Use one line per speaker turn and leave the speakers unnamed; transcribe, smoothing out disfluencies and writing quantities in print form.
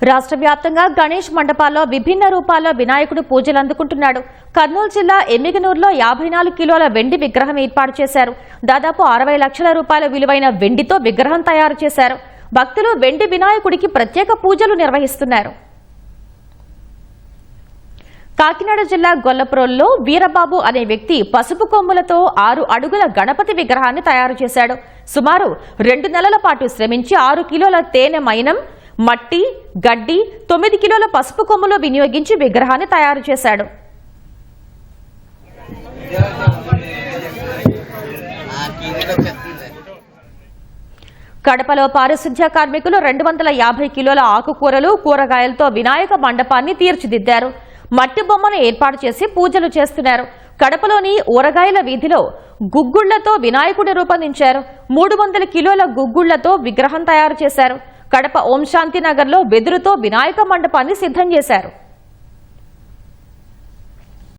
రాష్ట్ర వ్యాప్తంగా గణేష్ మండపాల్లో విభిన్న రూపాల్లో వినాయకుడు పూజలు అందుకుంటున్నాడు. కర్నూలు జిల్లా ఎమ్మిగనూరులో 54 కిలోల వెండి విగ్రహం ఏర్పాటు చేశారు. దాదాపు 60 లక్షల రూపాయల విలువైన వెండితో విగ్రహం తయారు చేశారు. భక్తులు వెండి వినాయకుడికి ప్రత్యేక పూజలు నిర్వహిస్తున్నారు. కాకినాడ జిల్లా గొల్లప్రోల్లో వీరబాబు అనే వ్యక్తి పసుపు కొమ్ములతో 6 అడుగుల గణపతి విగ్రహాన్ని తయారు చేశాడు. సుమారు 2 నెలల పాటు శ్రమించి 6 కిలోల తేనె మైనం, మట్టి, గడ్డి, 9 కిలోల పసుపు కొమ్ములు వినియోగించి విగ్రహాన్ని తయారు చేశాడు. కడపలో పారిశుధ్య కార్మికులు 250 కిలోల ఆకుకూరలు, కూరగాయలతో వినాయక మండపాన్ని తీర్చిదిద్దారు. మట్టి బొమ్మను ఏర్పాటు చేసి పూజలు చేస్తున్నారు. కడపలోని ఊరగాయల వీధిలో గుగ్గుళ్లతో వినాయకుడి రూపొందించారు. 300 కిలోల గుగ్గుళ్లతో విగ్రహం తయారు చేశారు. కడప ఓం శాంతి నగర్లో వెదురుతో వినాయక మండపాన్ని సిద్ధం చేశారు.